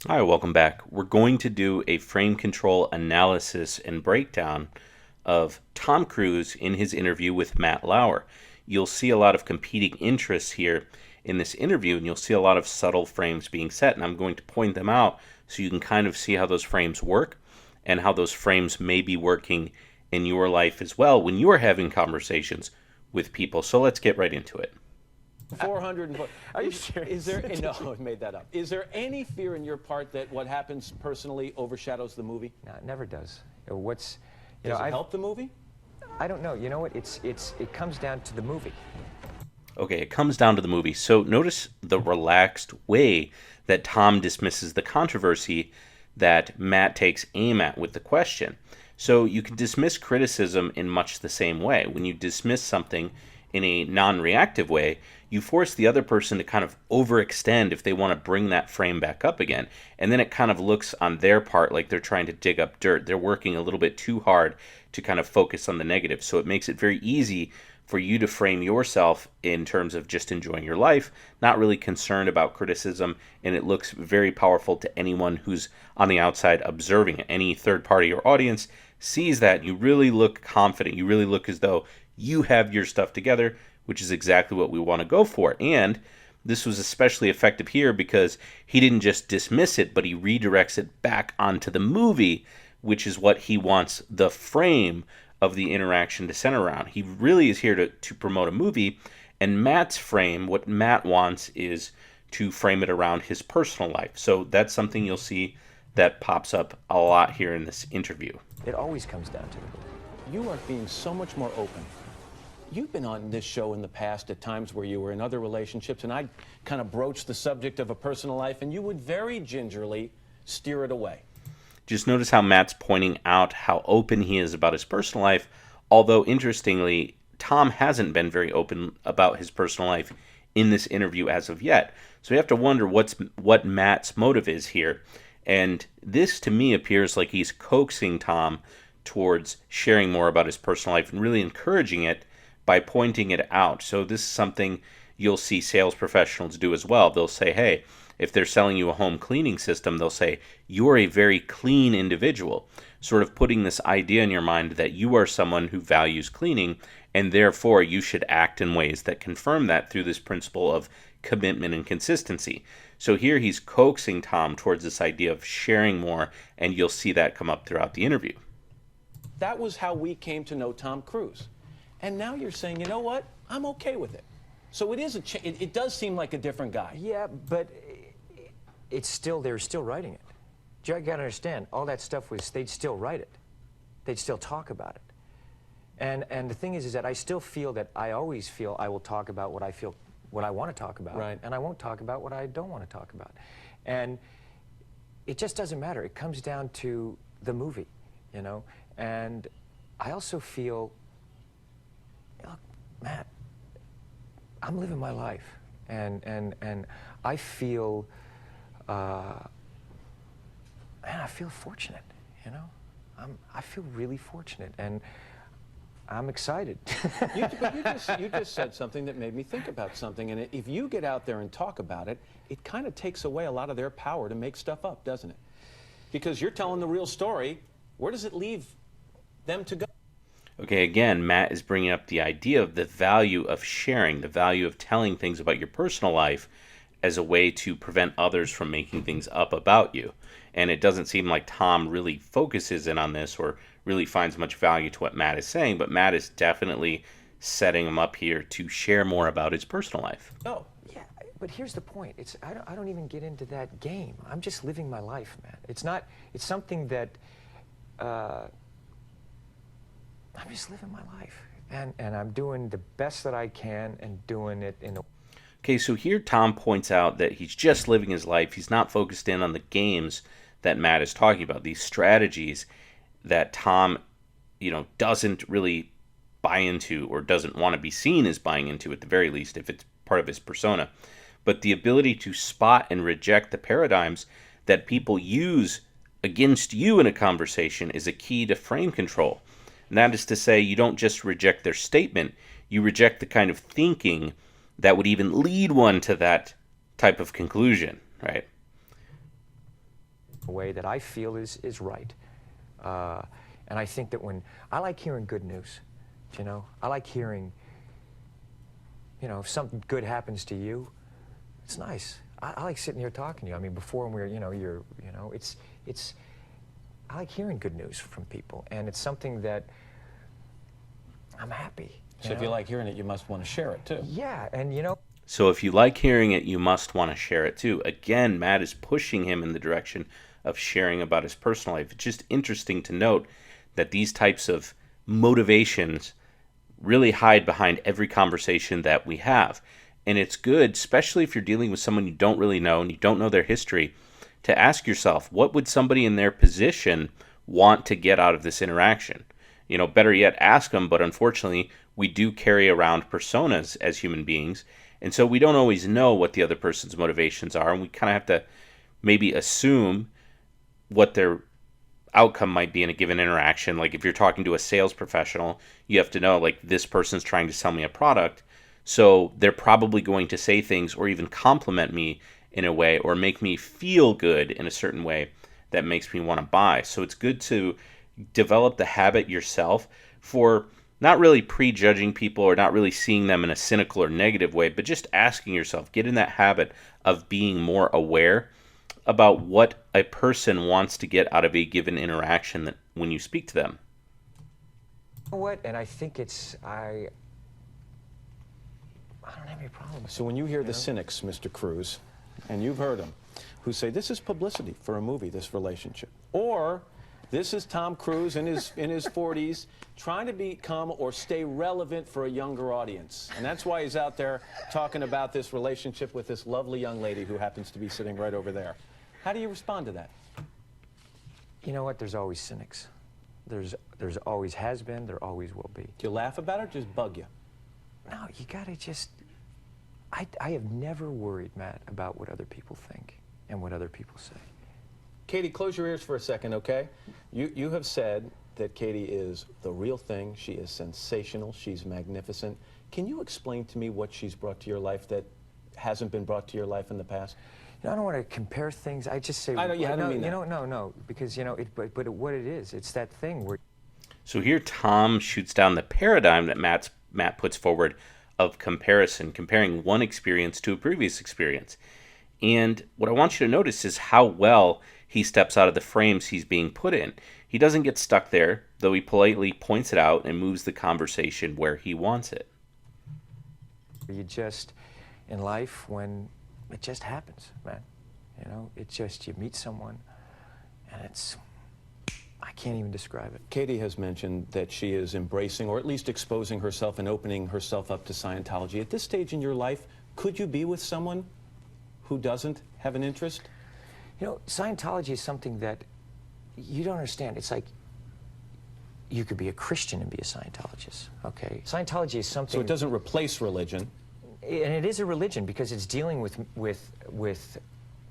Hi, welcome back. We're going to do a frame control analysis and breakdown of Tom Cruise in his interview with Matt Lauer. You'll see a lot of competing interests here in this interview, and you'll see a lot of subtle frames being set, and I'm going to point them out so you can kind of see how those frames work and how those frames may be working in your life as well when you're having conversations with people. So let's get right into it. 400 and Are you serious? Is there no, I made that up. Is there any fear in your part that what happens personally overshadows the movie? No, it never does. What's, Does it help the movie? I don't know. You know what? It comes down to the movie. Okay, it comes down to the movie. So notice the relaxed way that Tom dismisses the controversy that Matt takes aim at with the question. So you can dismiss criticism in much the same way. When you dismiss something in a non-reactive way, you force the other person to kind of overextend if they want to bring that frame back up again. And then it kind of looks on their part like they're trying to dig up dirt. They're working a little bit too hard to kind of focus on the negative. So it makes it very easy for you to frame yourself in terms of just enjoying your life, not really concerned about criticism, and it looks very powerful to anyone who's on the outside observing it. Any third party or audience sees that, you really look confident. You really look as though you have your stuff together, which is exactly what we want to go for. And this was especially effective here because he didn't just dismiss it, but he redirects it back onto the movie, which is what he wants the frame of the interaction to center around. He really is here to promote a movie, and Matt's frame, what Matt wants is to frame it around his personal life. So that's something you'll see that pops up a lot here in this interview. It always comes down to the movie. You are being so much more open. You've been on this show in the past at times where you were in other relationships, and I'd kind of broach the subject of a personal life, and you would very gingerly steer it away. Just notice how Matt's pointing out how open he is about his personal life, although interestingly, Tom hasn't been very open about his personal life in this interview as of yet. So you have to wonder what Matt's motive is here. And this to me appears like he's coaxing Tom towards sharing more about his personal life and really encouraging it by pointing it out. So this is something you'll see sales professionals do as well. They'll say, hey, if they're selling you a home cleaning system, they'll say, you're a very clean individual, sort of putting this idea in your mind that you are someone who values cleaning, and therefore you should act in ways that confirm that through this principle of commitment and consistency. So here he's coaxing Tom towards this idea of sharing more, and you'll see that come up throughout the interview. That was how we came to know Tom Cruise. And now you're saying, you know what? I'm okay with it. So it is it does seem like a different guy. Yeah, but it's still, they're still writing it. You gotta understand, all that stuff they'd still write it. They'd still talk about it. And the thing is that I still feel that I always feel I will talk about what I feel, what I want to talk about. Right. And I won't talk about what I don't want to talk about. And it just doesn't matter. It comes down to the movie, you know? And I also feel, look, Matt, I'm living my life. And I feel, man, I feel fortunate, you know? I feel really fortunate, and I'm excited. You just said something that made me think about something, and if you get out there and talk about it, it kind of takes away a lot of their power to make stuff up, doesn't it? Because you're telling the real story. Where does it leave them to go? Okay, again, Matt is bringing up the idea of the value of sharing, the value of telling things about your personal life as a way to prevent others from making things up about you. And it doesn't seem like Tom really focuses in on this or really finds much value to what Matt is saying, but Matt is definitely setting him up here to share more about his personal life. No. Yeah, but here's the point. I don't even get into that game. I'm just living my life, man. It's something that, I'm just living my life. And I'm doing the best that I can and doing it in a... Okay, so here Tom points out that he's just living his life. He's not focused in on the games that Matt is talking about, these strategies that Tom, doesn't really buy into or doesn't want to be seen as buying into, at the very least, if it's part of his persona. But the ability to spot and reject the paradigms that people use against you in a conversation is a key to frame control. And that is to say, you don't just reject their statement, you reject the kind of thinking that would even lead one to that type of conclusion, right? a way that I feel is right. And I think that I like hearing good news, you know? I like hearing, you know, if something good happens to you, it's nice. I like sitting here talking to you. I mean, before when we were, I like hearing good news from people, and it's something that I'm happy. So if you like hearing it, you must want to share it too. Yeah, and you know. So if you like hearing it, you must want to share it too. Again, Matt is pushing him in the direction of sharing about his personal life. It's just interesting to note that these types of motivations really hide behind every conversation that we have. And it's good, especially if you're dealing with someone you don't really know and you don't know their history, to ask yourself, what would somebody in their position want to get out of this interaction? You know, better yet, ask them, but unfortunately, we do carry around personas as human beings, and so we don't always know what the other person's motivations are, and we kind of have to maybe assume what their outcome might be in a given interaction. Like if you're talking to a sales professional, you have to know, like, this person's trying to sell me a product, so they're probably going to say things or even compliment me in a way or make me feel good in a certain way that makes me want to buy. So it's good to develop the habit yourself for not really prejudging people or not really seeing them in a cynical or negative way, but just asking yourself, get in that habit of being more aware about what a person wants to get out of a given interaction that when you speak to them. You know what? And I think I don't have any problem. So when you hear the cynics, Mr. Cruz, and you've heard them, who say this is publicity for a movie, this relationship, or this is Tom Cruise in his 40s trying to become or stay relevant for a younger audience, and that's why he's out there talking about this relationship with this lovely young lady who happens to be sitting right over there. How do you respond to that? You know what? There's always cynics. There's always has been. There always will be. Do you laugh about it or just bug you? No, you gotta just. I have never worried, Matt, about what other people think and what other people say. Katie, close your ears for a second, okay? You have said that Katie is the real thing. She is sensational. She's magnificent. Can you explain to me what she's brought to your life that hasn't been brought to your life in the past? You know, I don't want to compare things. I just say. I don't mean that. You know, no, because you know, but what it is, it's that thing where. So here Tom shoots down the paradigm that Matt puts forward of comparison, comparing one experience to a previous experience. And what I want you to notice is how well he steps out of the frames he's being put in. He doesn't get stuck there, though he politely points it out and moves the conversation where he wants it. You just, in life, when it just happens, man. You know, it's just, you meet someone, and I can't even describe it. Katie has mentioned that she is embracing, or at least exposing herself and opening herself up to Scientology. At this stage in your life, could you be with someone who doesn't have an interest? You know, Scientology is something that you don't understand. It's like you could be a Christian and be a Scientologist, okay? Scientology is something... So it doesn't replace religion. And it is a religion because it's dealing with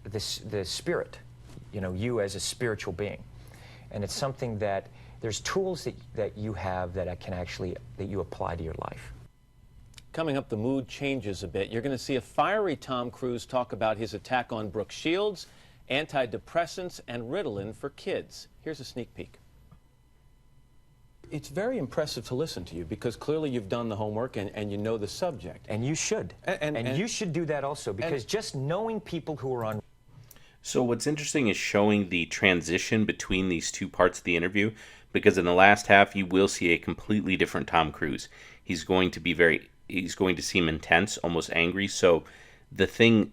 the spirit, you know, you as a spiritual being. And it's something that there's tools that you have that you apply to your life. Coming up, the mood changes a bit. You're going to see a fiery Tom Cruise talk about his attack on Brooke Shields, antidepressants, and Ritalin for kids. Here's a sneak peek. It's very impressive to listen to you because clearly you've done the homework and you know the subject. And you should. And you should do that also because just knowing people who are on... So what's interesting is showing the transition between these two parts of the interview, because in the last half you will see a completely different Tom Cruise. He's going to seem intense, almost angry. So the thing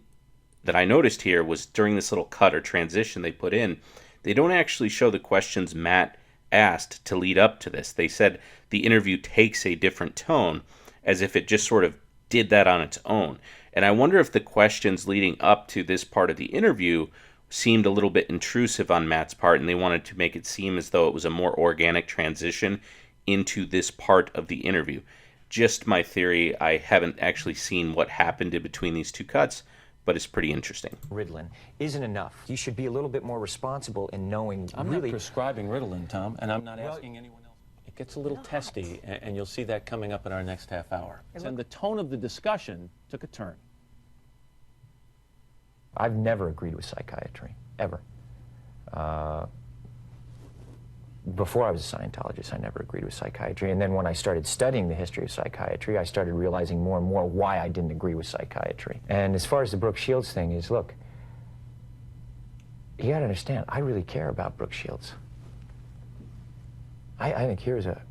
that I noticed here was during this little cut or transition they put in, they don't actually show the questions Matt asked to lead up to this. They said the interview takes a different tone, as if it just sort of did that on its own. And I wonder if the questions leading up to this part of the interview seemed a little bit intrusive on Matt's part, and they wanted to make it seem as though it was a more organic transition into this part of the interview. Just my theory. I haven't actually seen what happened in between these two cuts, but it's pretty interesting. Ritalin isn't enough. You should be a little bit more responsible in knowing I'm really... not prescribing Ritalin, Tom, and I'm not asking anyone else. It gets a little testy, and you'll see that coming up in our next half hour. And the tone of the discussion took a turn. I've never agreed with psychiatry, ever. Before I was a Scientologist, I never agreed with psychiatry. And then when I started studying the history of psychiatry, I started realizing more and more why I didn't agree with psychiatry. And as far as the Brooke Shields thing is, look, you gotta understand, I really care about Brooke Shields. I think here's a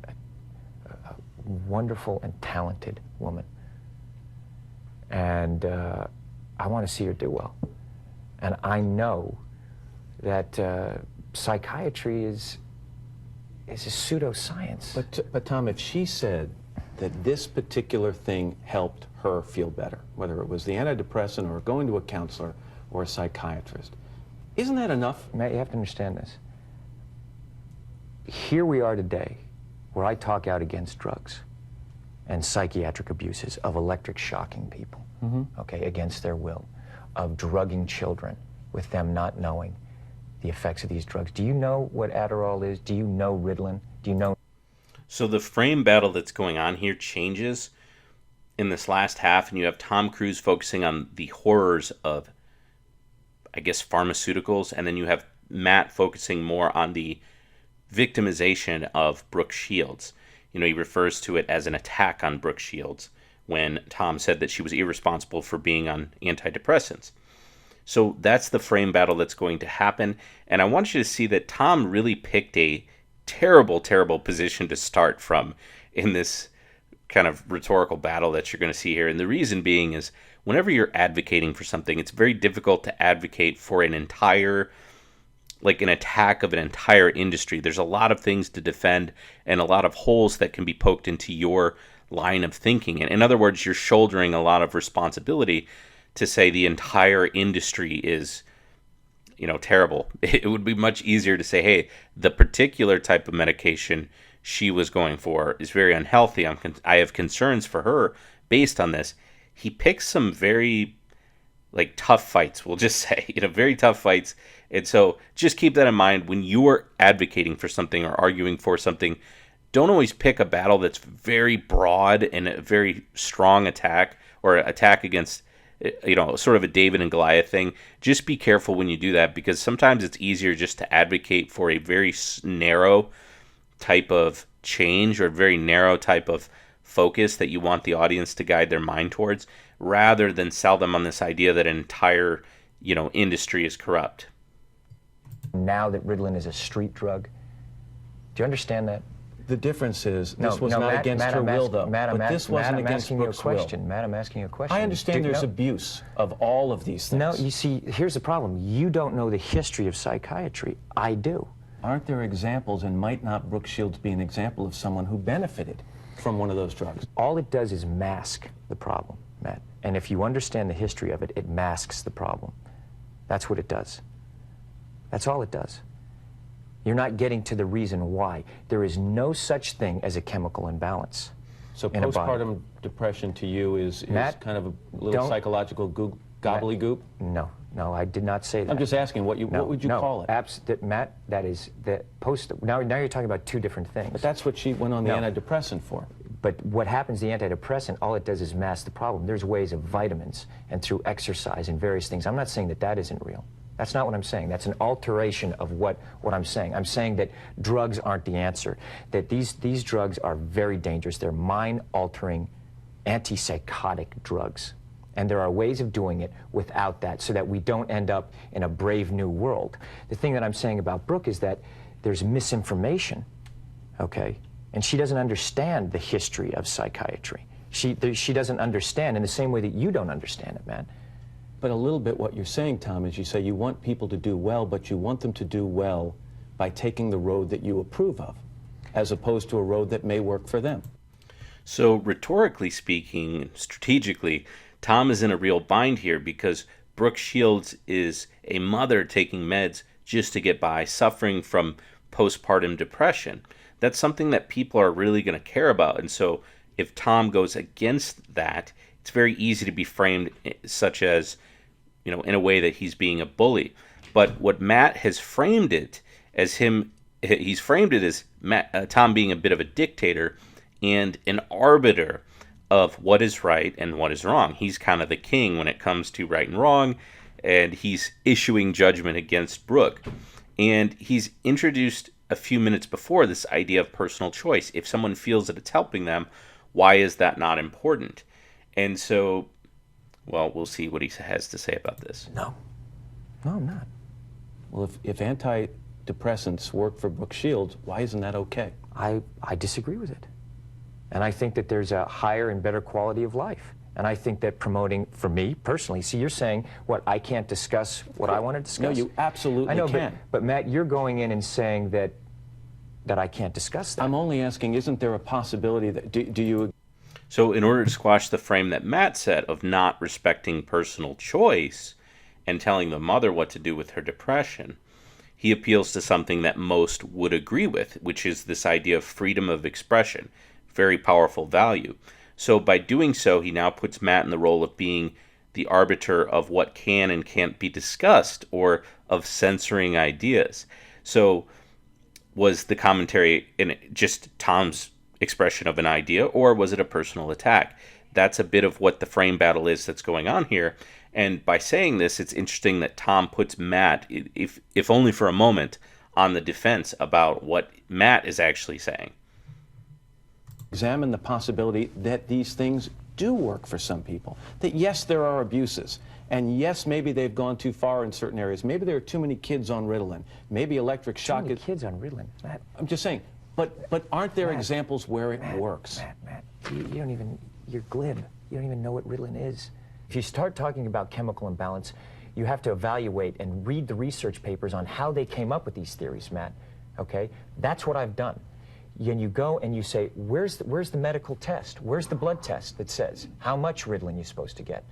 wonderful and talented woman. And I want to see her do well. And I know that psychiatry is a pseudoscience. But Tom, if she said that this particular thing helped her feel better, whether it was the antidepressant or going to a counselor or a psychiatrist, isn't that enough? Matt, you have to understand this. Here we are today, where I talk out against drugs and psychiatric abuses of electric shocking people, okay, against their will, of drugging children with them not knowing the effects of these drugs. Do you know what Adderall is? Do you know Ritalin? Do you know? So the frame battle that's going on here changes in this last half, and you have Tom Cruise focusing on the horrors of, I guess, pharmaceuticals, and then you have Matt focusing more on the victimization of Brooke Shields. You know, he refers to it as an attack on Brooke Shields when Tom said that she was irresponsible for being on antidepressants. So that's the frame battle that's going to happen. And I want you to see that Tom really picked a terrible, terrible position to start from in this kind of rhetorical battle that you're going to see here. And the reason being is whenever you're advocating for something, it's very difficult to advocate for an entire, like an attack of an entire industry. There's a lot of things to defend and a lot of holes that can be poked into your line of thinking. And in other words, you're shouldering a lot of responsibility to say the entire industry is, you know, terrible. It would be much easier to say, hey, the particular type of medication she was going for is very unhealthy. I have concerns for her based on this. He picks some very, like, tough fights, we'll just say, you know, very tough fights. And so just keep that in mind when you are advocating for something or arguing for something. Don't always pick a battle that's very broad and a very strong attack, or attack against, you know, sort of a David and Goliath thing. Just be careful when you do that, because sometimes it's easier just to advocate for a very narrow type of change or a very narrow type of focus that you want the audience to guide their mind towards, rather than sell them on this idea that an entire, you know, industry is corrupt. Now that Ritalin is a street drug, do you understand that? The difference is this was not Matt, against Matt, her I'm will, asking, though. Matt, But this wasn't I'm against asking you a Brooke's will. question. Matt, I'm asking you a question. I understand there's abuse of all of these things. No, you see, here's the problem. You don't know the history of psychiatry. I do. Aren't there examples, and might not Brooke Shields be an example of someone who benefited from one of those drugs? All it does is mask the problem, Matt. And if you understand the history of it, it masks the problem. That's what it does. That's all it does. You're not getting to the reason why. There is no such thing as a chemical imbalance. So in a body. postpartum depression to you is Matt, kind of a little psychological gobbledygook? No, I did not say that. I'm just asking, what would you call it? Matt, that is the now you're talking about two different things. But that's what she went on the antidepressant for. But what happens, the antidepressant, all it does is mask the problem. There's ways of vitamins and through exercise and various things. I'm not saying that that isn't real. That's not what I'm saying. That's an alteration of what I'm saying. I'm saying that drugs aren't the answer, that these drugs are very dangerous. They're mind-altering, antipsychotic drugs. And there are ways of doing it without that, so that we don't end up in a brave new world. The thing that I'm saying about Brooke is that there's misinformation, okay? And she doesn't understand the history of psychiatry. She doesn't understand in the same way that you don't understand it, man. But a little bit what you're saying, Tom, is you say you want people to do well, but you want them to do well by taking the road that you approve of, as opposed to a road that may work for them. So rhetorically speaking, strategically, Tom is in a real bind here, because Brooke Shields is a mother taking meds just to get by, suffering from postpartum depression. That's something that people are really going to care about. And so if Tom goes against that, it's very easy to be framed such as, you know, in a way that he's being a bully. But what Matt has framed it as he's framed it as Tom being a bit of a dictator and an arbiter of what is right and what is wrong. He's kind of the king when it comes to right and wrong, and he's issuing judgment against Brooke. And he's introduced a few minutes before this idea of personal choice. If someone feels that it's helping them, why is that not important? And so, well, we'll see what he has to say about this. No, I'm not. Well, if antidepressants work for Brooke Shields, why isn't that okay? I disagree with it. And I think that there's a higher and better quality of life. And I think that promoting, for me personally, see, you're saying, what, I can't discuss what I want to discuss? No, you absolutely I know, can. But Matt, you're going in and saying that I can't discuss that. I'm only asking, isn't there a possibility that, do you... So in order to squash the frame that Matt set of not respecting personal choice and telling the mother what to do with her depression, he appeals to something that most would agree with, which is this idea of freedom of expression. Very powerful value. So by doing so, he now puts Matt in the role of being the arbiter of what can and can't be discussed, or of censoring ideas. So was the commentary in just Tom's expression of an idea, or was it a personal attack? That's a bit of what the frame battle is that's going on here. And by saying this, it's interesting that Tom puts Matt, if only for a moment, on the defense about what Matt is actually saying. Examine the possibility that these things do work for some people. That yes, there are abuses. And yes, maybe they've gone too far in certain areas. Maybe there are too many kids on Ritalin. Maybe electric shock Too many kids on Ritalin. Matt, I'm just saying, but aren't there Matt, examples where it works? Matt, you don't even, you're glib. You don't even know what Ritalin is. If you start talking about chemical imbalance, you have to evaluate and read the research papers on how they came up with these theories, Matt. Okay? That's what I've done. And you go and you say, where's the medical test? Where's the blood test that says how much Ritalin you're supposed to get?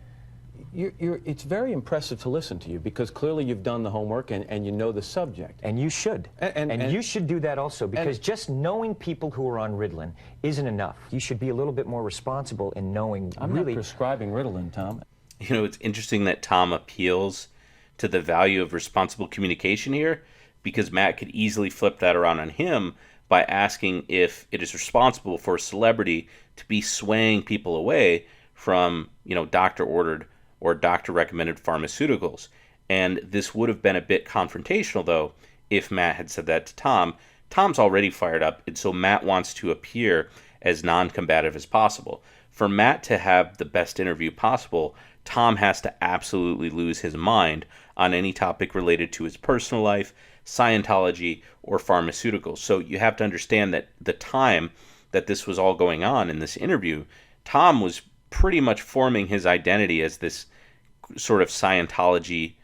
It's very impressive to listen to you, because clearly you've done the homework and you know the subject. And you should. And you should do that also, because just knowing people who are on Ritalin isn't enough. You should be a little bit more responsible in knowing I'm really... not prescribing Ritalin, Tom. You know, it's interesting that Tom appeals to the value of responsible communication here, because Matt could easily flip that around on him by asking if it is responsible for a celebrity to be swaying people away from, doctor-ordered or doctor-recommended pharmaceuticals. And this would have been a bit confrontational, though, if Matt had said that to Tom. Tom's already fired up, and so Matt wants to appear as non-combative as possible. For Matt to have the best interview possible, Tom has to absolutely lose his mind on any topic related to his personal life, Scientology, or pharmaceuticals. So you have to understand that the time that this was all going on in this interview, Tom was pretty much forming his identity as this sort of Scientology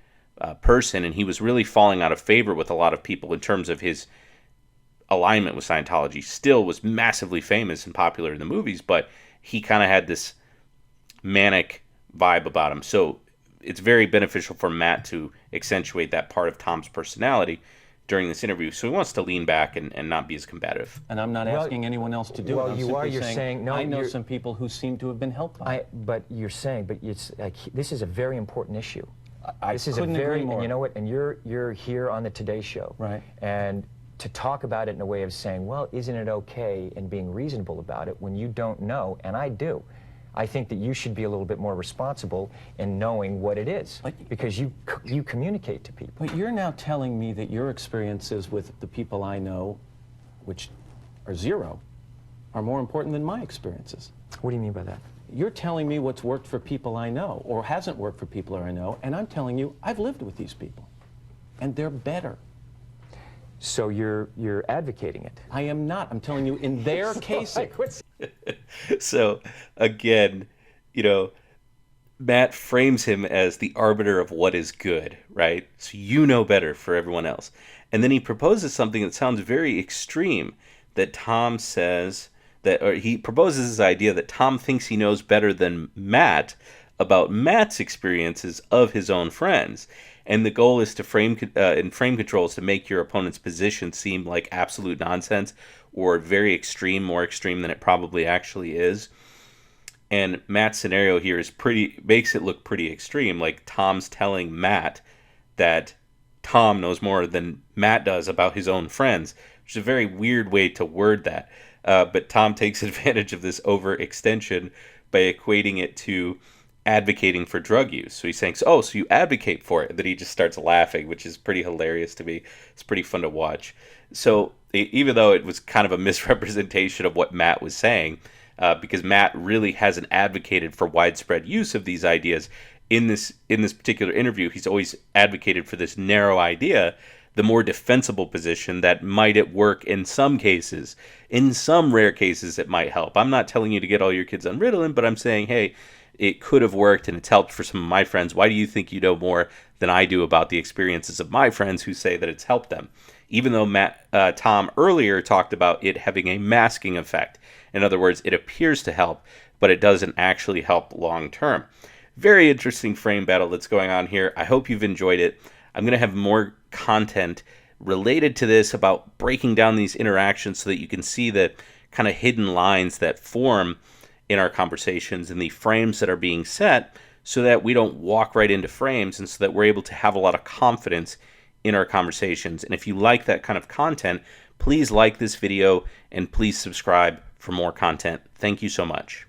person, and he was really falling out of favor with a lot of people in terms of his alignment with Scientology. Still was massively famous and popular in the movies, but he kind of had this manic vibe about him. So it's very beneficial for Matt to accentuate that part of Tom's personality during this interview. So he wants to lean back and not be as combative. And I'm not asking anyone else to do it. Well, I'm you are. simply You're saying no. I know some people who seem to have been helped by it. But it's like, this is a very important issue. This is a very, and you know what? And you're here on the Today Show, right? And to talk about it in a way of saying, well, isn't it okay, and being reasonable about it when you don't know, and I do. I think that you should be a little bit more responsible in knowing what it is, because you communicate to people. But you're now telling me that your experiences with the people I know, which are zero, are more important than my experiences. What do you mean by that? You're telling me what's worked for people I know, or hasn't worked for people I know, and I'm telling you I've lived with these people, and they're better. So you're advocating it? I am not. I'm telling you, in their case. So again, Matt frames him as the arbiter of what is good, right? So you know better for everyone else. And then he proposes something that sounds very extreme, that Tom says that, or he proposes this idea that Tom thinks he knows better than Matt about Matt's experiences of his own friends. And the goal is to frame controls to make your opponent's position seem like absolute nonsense or very extreme, more extreme than it probably actually is. And Matt's scenario here makes it look pretty extreme. Like Tom's telling Matt that Tom knows more than Matt does about his own friends, which is a very weird way to word that. But Tom takes advantage of this overextension by equating it to advocating for drug use. So he's saying, oh, so you advocate for it. And then he just starts laughing, which is pretty hilarious to me. It's pretty fun to watch. So even though it was kind of a misrepresentation of what Matt was saying, because Matt really hasn't advocated for widespread use of these ideas in this particular interview, he's always advocated for this narrow idea, the more defensible position that might it work in some cases. In some rare cases, it might help. I'm not telling you to get all your kids on Ritalin, but I'm saying, hey, it could have worked and it's helped for some of my friends. Why do you think you know more than I do about the experiences of my friends who say that it's helped them? Even though Tom earlier talked about it having a masking effect. In other words, it appears to help, but it doesn't actually help long term. Very interesting frame battle that's going on here. I hope you've enjoyed it. I'm going to have more content related to this about breaking down these interactions so that you can see the kind of hidden lines that form in our conversations and the frames that are being set so that we don't walk right into frames and so that we're able to have a lot of confidence in our conversations. And if you like that kind of content, please like this video and please subscribe for more content. Thank you so much.